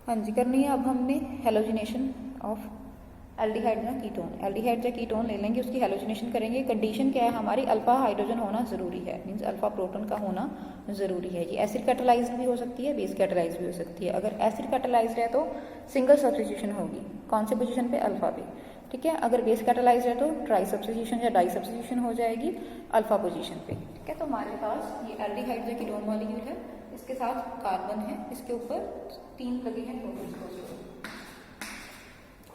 हाँ जी, करनी है। अब हमने हेलोजिनेशन ऑफ एल्डिहाइड या कीटोन, एल्डिहाइड या कीटोन ले लेंगे, उसकी हेलोजिनेशन करेंगे। कंडीशन क्या है हमारी, अल्फा हाइड्रोजन होना ज़रूरी है, मीन्स अल्फा प्रोटॉन का होना ज़रूरी है। ये एसिड कैटालाइज्ड भी हो सकती है, बेस कैटालाइज्ड भी हो सकती है। अगर एसिड कैटालाइज्ड है तो सिंगल सब्स्टिट्यूशन होगी, कौन से पोजीशन पे, अल्फा पे, ठीक है। अगर बेस कैटालाइज्ड है तो ट्राई सब्स्टिट्यूशन या डाई सब्स्टिट्यूशन हो जाएगी अल्फा पोजीशन पे, ठीक है। तो हमारे पास ये एल्डिहाइड या कीटोन मॉलिक्यूल है, इसके साथ कार्बन है, इसके ऊपर 3 लगे हैं प्रोटॉन्स,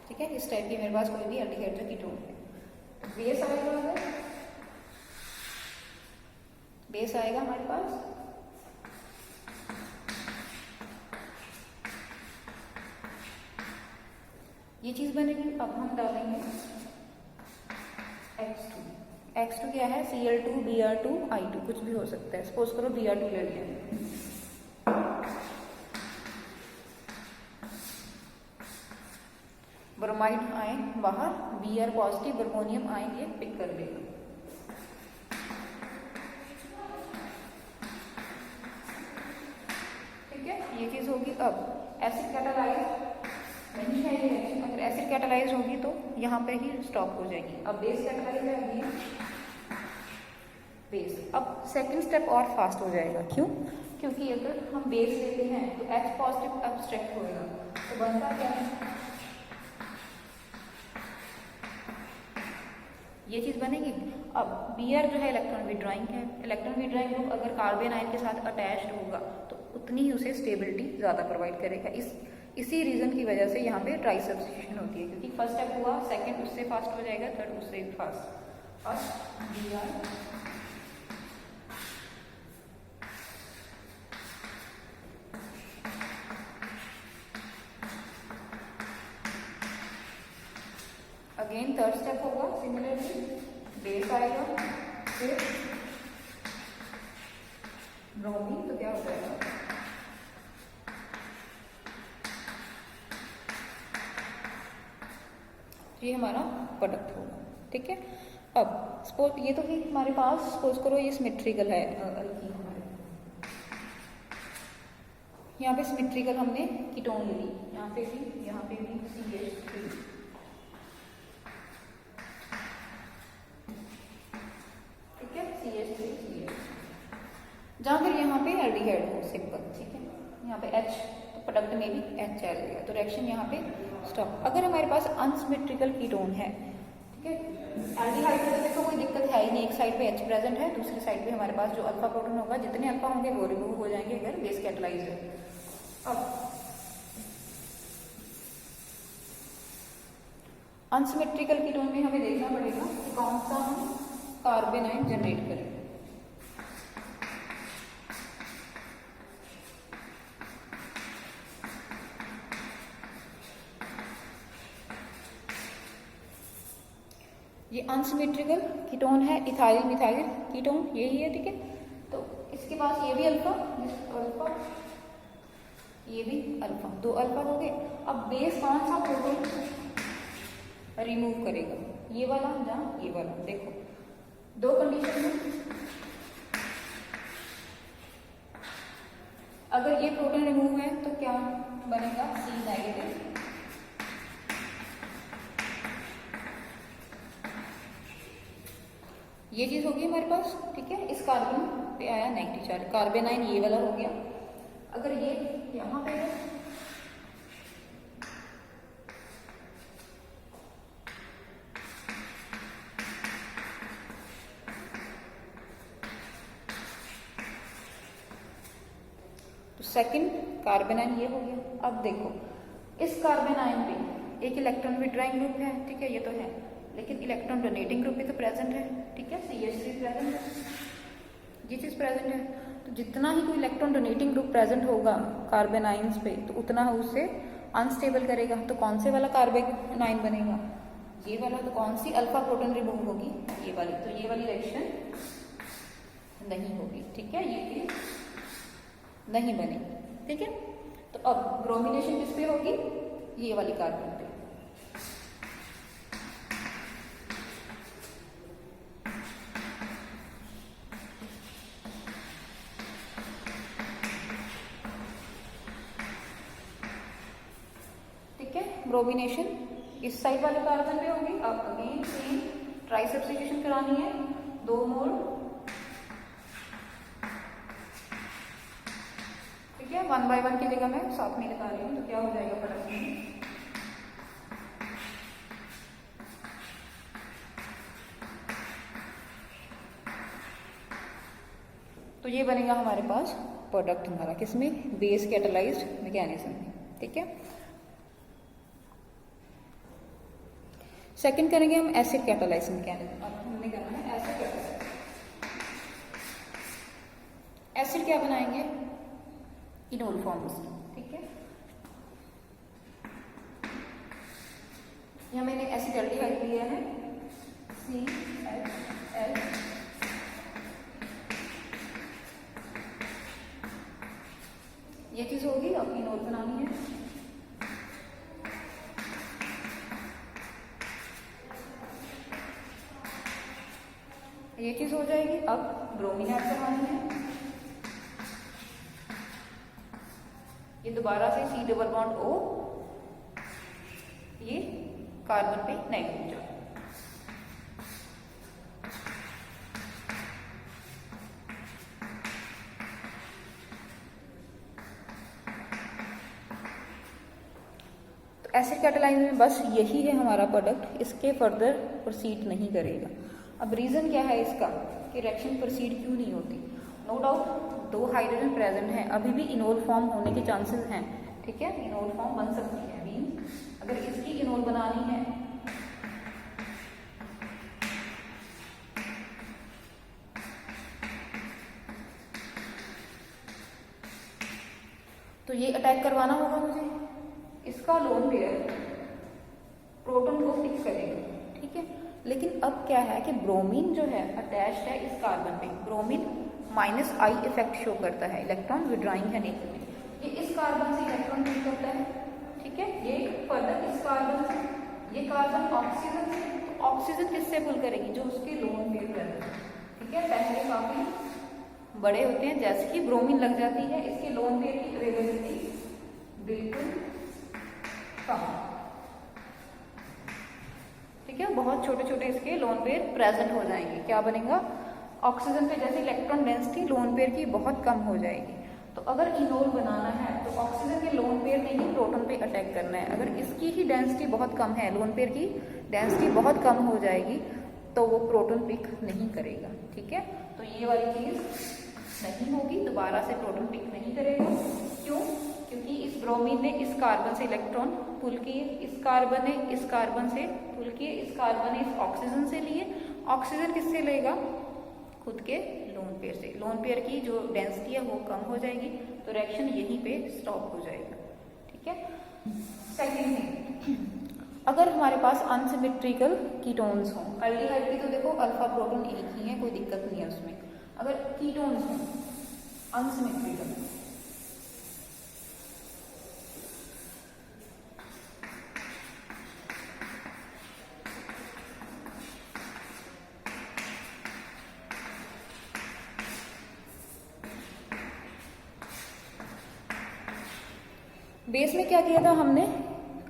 ठीक है। इस टाइप की मेरे पास कोई भी एल्डिहाइड या कीटोन है। बेस आएगा, अगर बेस आएगा हमारे पास ये चीज बनेगी। अब हम डालेंगे X2। X2 क्या है, Cl2 Br2 I2, कुछ भी हो सकता है। सपोज करो Br2 ले लिया, ब्रोमाइड आयन बाहर, Br पॉजिटिव ब्रोमोनियम आयन ये पिक कर लेगा, ठीक है। ये चीज होगी। अब एसिड कैटालाइज नहीं है ये रिएक्शन, अगर एसिड कैटालाइज होगी तो यहाँ पे ही स्टॉप हो जाएगी। अब बेस कैटालाइज है ये बेस, अब सेकंड स्टेप और फास्ट हो जाएगा। क्यों? क्योंकि अगर हम बेस लेते हैं तो H पॉजिटिव एब्स्ट्रैक्ट होएगा, तो बनता क्या है, ये चीज बनेगी। अब Br जो है इलेक्ट्रॉन विड्रॉइंग है, इलेक्ट्रॉन विड्रॉइंग ग्रुप अगर कार्बन आयन के साथ अटैच्ड होगा तो उतनी ही उसे स्टेबिलिटी ज्यादा प्रोवाइड करेगा। इसी रीजन की वजह से यहाँ पे ट्राई सब्स्टिट्यूशन होती है, क्योंकि फर्स्ट स्टेप हुआ, सेकंड उससे फास्ट हो जाएगा, थर्ड उससे fast. First Br again third step होगा, सिमिलरली बेस आएगा, फिर ब्रोमीन, तो क्या हो जाएगा, ये हमारा प्रोडक्ट होगा, ठीक है। अब सपोज ये तो ही हमारे पास, सपोज करो ये सिमेट्रिकल है, यहाँ पे सिमेट्रिकल हमने कीटोन ले ली, यहाँ पे भी CH3, ठीक है, CH3 जहाँ फिर यहाँ पे एल्डिहाइड हो सिंपल, ठीक है। यहाँ पे H, तो प्रोडक्ट में भी H आ जाएगा, तो रिएक्शन यहाँ पे स्टॉप। अगर हमारे पास अनसिमेट्रिकल कीटोन है, ठीक है, एल्डिहाइड में देखो कोई दिक्कत है ही नहीं, एक साइड पे H प्रेजेंट है, दूसरी साइड पे हमारे पास जो अल्फा प्रोटॉन होगा, जितने अल्फा होंगे वो रिमूव हो जाएंगे अगर बेस कैटालाइज है। अब अनसिमेट्रिकल कीटोन में हमें देखना पड़ेगा कि कौन सा हम कार्बन आयन जनरेट करें। ये अनसिमेट्रिकल कीटोन है, इथाइल मिथाइल कीटोन यही है, ठीक है। तो इसके पास ये भी अल्फा, ये भी अल्फा, 2 अल्फा हो गए। अब बेस कौन सा प्रोटॉन रिमूव करेगा, ये वाला या ये वाला, देखो 2 कंडीशन में, अगर ये प्रोटॉन रिमूव है तो क्या बनेगा, C नेगेटिव, ये चीज होगी हमारे पास, ठीक है। इस कार्बन पे आया नेगेटिव चार्ज, कार्बन आयन ये वाला हो गया। अगर ये यहाँ पे है तो सेकंड कार्बन आयन ये हो गया। अब देखो इस कार्बन आयन पे एक इलेक्ट्रॉन विड्रॉइंग ग्रुप है, ठीक है, ये तो है, लेकिन इलेक्ट्रॉन डोनेटिंग ग्रुप भी तो प्रेजेंट है, ठीक है, CH3 प्रेजेंट है, ये चीज प्रेजेंट है। तो जितना ही कोई इलेक्ट्रॉन डोनेटिंग ग्रुप प्रेजेंट होगा कार्बन आयन्स पे, तो उतना उसे अनस्टेबल करेगा। तो कौन से वाला कार्बन आयन बनेगा, ये वाला। तो कौन सी अल्फा प्रोटॉन रिमूव होगी, ये वाली। तो ये वाली रिएक्शन नहीं होगी, ठीक है, ये नहीं बनेगी, ठीक है। तो अब ब्रोमिनेशन किस पे होगी, ये वाली कार्बन पे। ब्रोमिनेशन इस साइड वाले कार्बन पे होगी। अब अगेन सेम ट्राई सब्स्टिट्यूशन करानी है, 2 मोल, ठीक है। 1 बाय 1 की जगह मैं साथ में लगा रही हूँ, तो क्या हो जाएगा प्रोडक्ट में, तो ये बनेगा हमारे पास प्रोडक्ट हमारा किसमें, बेस कैटालाइज्ड मैकेनिज्म में, ठीक है। सेकंड करेंगे हम एसिड कैटालाइज्ड मैकेनिज्म। अब हमने करना है एसिड कैटालाइज्ड। एसिड क्या बनाएंगे, इनोल फॉर्म, ठीक है। यहाँ मैंने एसिडल्डिहाइड लिया है, CHL, ये चीज होगी। अब इनोल बनानी है, ये चीज हो जाएगी। अब ब्रोमीन ऐड करवानी है, ये दोबारा से C डबल बॉन्ड O, ये कार्बन पे नेगेटिव चार्ज, एसिड कैटालाइज में बस यही है हमारा प्रोडक्ट, इसके फर्दर प्रोसीड नहीं करेगा। अब रीजन क्या है इसका कि रिएक्शन प्रोसीड क्यों नहीं होती। नो डाउट 2 हाइड्रोजन प्रेजेंट है, अभी भी इनोल फॉर्म होने के चांसेस हैं, ठीक है। इनोल फॉर्म बन सकती है, मीन्स अगर इसकी इनोल बनानी है तो ये अटैक करवाना होगा मुझे, इसका लोन पेयर प्रोटॉन को फिक्स करेगा, ठीक है। लेकिन अब क्या है कि ब्रोमीन जो है अटैच्ड है इस कार्बन पे, ब्रोमीन -I इफेक्ट शो करता है, इलेक्ट्रॉन विड्रॉइंग है नेचर में, ये इस कार्बन से इलेक्ट्रॉन पिक करता है, ठीक है। ये फर्दर इस कार्बन से, ये कार्बन ऑक्सीजन से, तो ऑक्सीजन किससे पुल करेगी, जो उसके लोन पेयर कर, ठीक है। पहले काफी बड़े होते हैं, जैसे कि ब्रोमीन लग जाती है, इसके लोन पेयर की अवेलेबिलिटी बिल्कुल कम, ठीक है। बहुत छोटे छोटे इसके लोन पेयर प्रेजेंट हो जाएंगे, क्या बनेगा, ऑक्सीजन पे जैसे इलेक्ट्रॉन डेंसिटी लोन पेयर की बहुत कम हो जाएगी। तो अगर इनोल बनाना है तो ऑक्सीजन के लोन पेयर ने ही प्रोटॉन पे अटैक करना है। अगर इसकी ही डेंसिटी बहुत कम है, लोन पेयर की डेंसिटी बहुत कम हो जाएगी, तो वो प्रोटॉन पिक नहीं करेगा, ठीक है। तो ये वाली चीज नहीं होगी, दोबारा से प्रोटॉन पिक नहीं करेगा। क्यों, क्योंकि इस ब्रोमीन ने इस कार्बन से इलेक्ट्रॉन पुल किए, इस कार्बन ने इस कार्बन से पुल किए, इस कार्बन ने इस ऑक्सीजन से लिए, ऑक्सीजन किससे लेगा, खुद के लोन पेयर से। लोन पेयर की जो डेंसिटी है वो कम हो जाएगी, तो रिएक्शन यहीं पे स्टॉप हो जाएगा, ठीक है। सेकेंड थिंग, अगर हमारे पास अनसिमेट्रिकल कीटोन्स हों, एल्डिहाइड की तो देखो अल्फा प्रोटॉन एक ही है, कोई दिक्कत नहीं है उसमें। अगर कीटोन्स हों अनसिमेट्रिकल, बेस में क्या किया था हमने,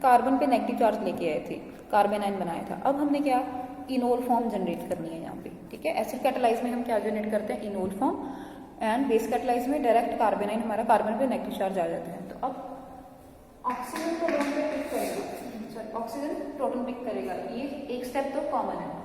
कार्बन पे नेगेटिव चार्ज लेके आए थे, कार्बन आयन बनाया था। अब हमने क्या, इनोल फॉर्म जनरेट करनी है यहाँ पे, ठीक है। एसिड कैटालाइज में हम क्या जनरेट करते हैं, enol form, and base catalyse में डायरेक्ट कार्बन आयन, हमारा कार्बन पे नेगेटिव चार्ज आ जाता है। तो अब ऑक्सीजन को लोन पे पिक करेगा, सॉरी ऑक्सीजन प्रोटॉन पिक करेगा, ये एक स्टेप तो कॉमन है।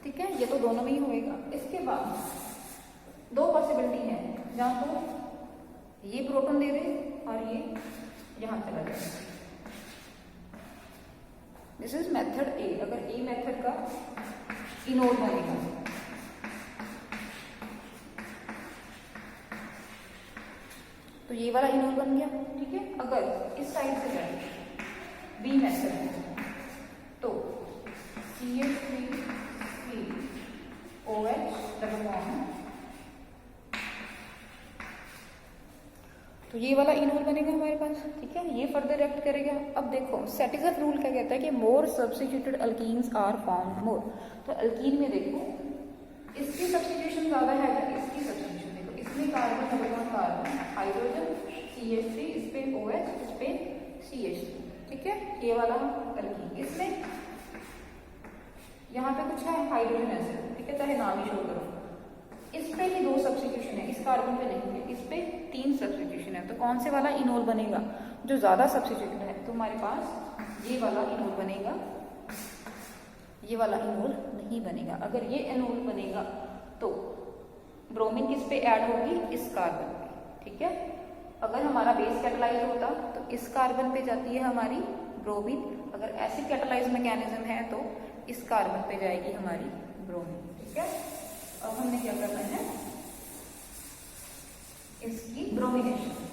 ठीक है, ये तो दोनों में ही होएगा। इसके बाद 2 पॉसिबिलिटी है, जहां तो ये प्रोटॉन दे दे और ये यहां चला जाए। दिस इज मेथड ए। अगर ए मेथड का इनोल बनेगा, तो ये वाला इनोल बन गया, ठीक है। अगर इस साइड से जाए बी मेथड, तो CH3OH डबल बॉन्ड, तो ये वाला इनोल बनेगा हमारे पास, ठीक है। ये फर्दर रिएक्ट करेगा। अब देखो सेटिग्राफ रूल क्या कहता है कि more substituted alkenes are found more. तो अल्कीन में देखो इसकी सब्स्टिट्यूशन ज़्यादा है या इसकी सब्स्टिट्यूशन? देखो इसमें carbon double carbon hydrogen CH3, इस पे OH, इस पे CH3, ठीक है, ये वाला करके इसमें यहाँ पे कुछ है हाइड्रोजन एसिड, ठीक है, चाहे नाम ही शो करो। इस पे ही 2 सब्स्टिट्यूशन है, इस कार्बन पे नहीं है, इस पे 3 सब्स्टिट्यूशन है। तो कौन से वाला इनोल बनेगा? जो ज्यादा सब्स्टिट्यूशन है। तो हमारे पास ये वाला इनोल बनेगा, ये वाला इनोल नहीं बनेगा। अगर ये इनोल बनेगा तो ब्रोमीन किस पे ऐड होगी? इस कार्बन पे, ठीक है। अगर हमारा बेस कैटालाइज होता तो इस कार्बन पे जाती है हमारी ब्रोमीन, अगर एसिड कैटालाइज मैकेनिज्म है तो इस कार्बन पे जाएगी हमारी ब्रोमीन, ठीक है। अब हमने क्या करना है, इसकी ब्रोमिनेशन।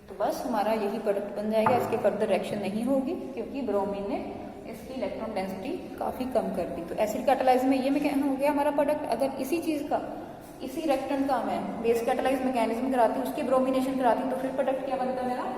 तो बस हमारा यही प्रोडक्ट बन जाएगा, इसके फर्दर रिएक्शन नहीं होगी क्योंकि ब्रोमीन ने इसकी इलेक्ट्रॉन डेंसिटी काफी कम कर दी। तो एसिड कैटालाइज में ये मैकेनिज्म हो गया हमारा प्रोडक्ट। अगर इसी चीज का, इसी रिएक्टेंट का मैं बेस कैटालाइज मैकेनिज्म कराती हूँ, उसकी ब्रोमिनेशन कराती हूँ, तो फिर प्रोडक्ट क्या बनता मेरा?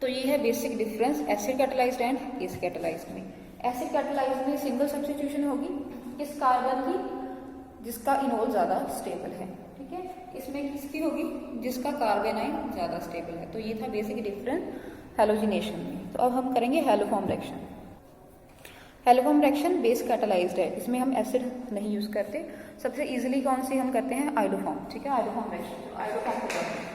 तो ये है basic difference acid catalysed and base catalysed में। एसिड कैटालाइज्ड में सिंगल सब्स्टिट्यूशन होगी इस कार्बन की जिसका इनोल ज्यादा स्टेबल है, ठीक है। इसमें किसकी होगी? जिसका कार्बेनाइन ज्यादा स्टेबल है। तो ये था बेसिक डिफरेंस हैलोजिनेशन में। तो अब हम करेंगे haloform reaction. Haloform reaction base catalysed है, इसमें हम एसिड नहीं यूज करते। सबसे इजीली कौन सी हम करते हैं? आयोडोफॉर्म, ठीक है। आयोडोफॉर्म रिएक्शन, आयोडोफॉर्म को करते हैं।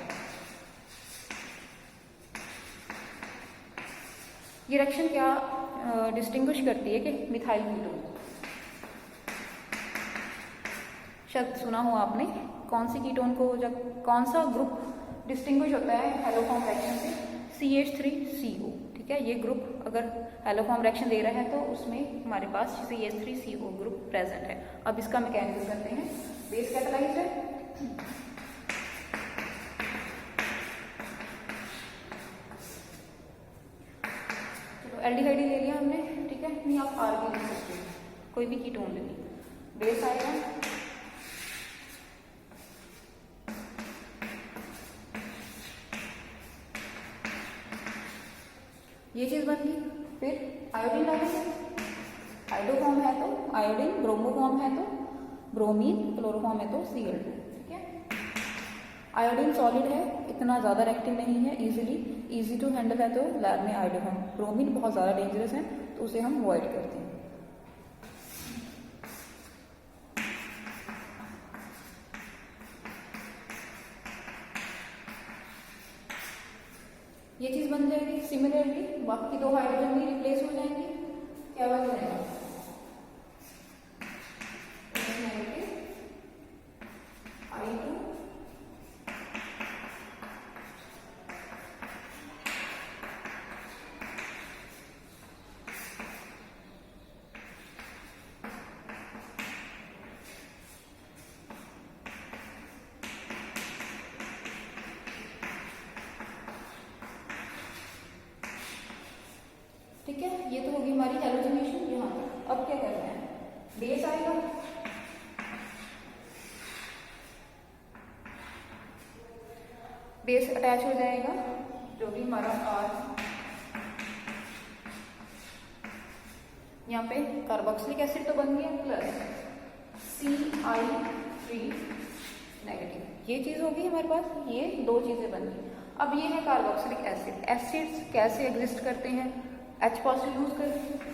ये रिएक्शन क्या डिस्टिंग्विश करती है कि मिथाइल कीटोन, शायद सुना हो आपने, कौन सी कीटोन को, जब कौन सा ग्रुप डिस्टिंग्विश होता है हैलोफॉर्म रिएक्शन से? CH3CO, ठीक है। ये ग्रुप अगर हैलोफॉर्म रिएक्शन दे रहा है तो उसमें हमारे पास CH3CO ग्रुप प्रेजेंट है। अब इसका मैकेनिज्म करते हैं। बेस कैटालाइज्ड है, एल्डिहाइड ले लिया हमने, ठीक है। नहीं, आप आर भी ले सकते हैं, कोई भी कीटोन ले ली। बेस आएगा, ये चीज बन गई। फिर आयोडीन डालेंगे, हाइड्रोफॉर्म है तो आयोडीन, ब्रोमोफॉर्म है तो ब्रोमीन, क्लोरोफॉर्म है तो Cl2, ठीक है। आयोडीन सॉलिड है, इतना ज्यादा रिएक्टिव नहीं है, इजी टू हैंडल है, तो लैब में आयोडोफॉर्म। ब्रोमीन बहुत ज्यादा डेंजरस है तो उसे हम अवॉइड करते हैं। ये चीज बन जाएगी। सिमिलरली बाकी 2 हाइड्रोजन भी रिप्लेस हो जाएंगे। क्या बन जाएगा? I2 ठीक है। ये तो होगी हमारी हैलोजिनेशन यहाँ तक। अब क्या करना है? बेस आएगा, बेस अटैच हो जाएगा, जो भी हमारा R, यहाँ पे कार्बोक्सिलिक एसिड तो बन गया, प्लस CI3 नेगेटिव। ये चीज होगी हमारे पास, ये 2 चीजें बन गई। अब ये है कार्बोक्सिलिक एसिड। एसिड्स कैसे एग्जिस्ट करते हैं? H पॉजिटिव यूज करके।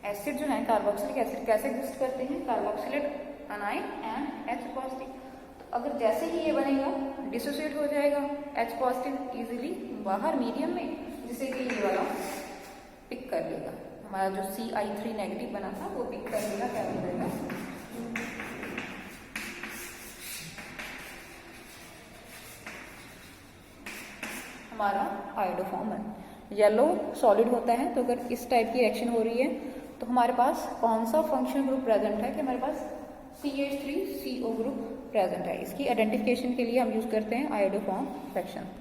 एसिड जो है कार्बोक्सिलिक एसिड कैसे एग्जिस्ट करते हैं? Carboxylate anion and H positive. तो अगर जैसे ही ये बनेगा डिसोसिएट हो जाएगा H पॉजिटिव इजीली बाहर मीडियम में, जिसे कि ये वाला पिक कर लेगा। हमारा जो CI3 नेगेटिव बना था वो पिक कर लेगा, क्या बन जाएगा? हमारा आयोडो फॉर्म है। येलो सॉलिड होता है, तो अगर इस टाइप की रिएक्शन हो रही है तो हमारे पास कौन सा फंक्शनल ग्रुप प्रेजेंट है कि हमारे पास CH3CO ग्रुप प्रेजेंट है। इसकी आइडेंटिफिकेशन के लिए हम यूज करते हैं आयोडो फॉर्म रिएक्शन।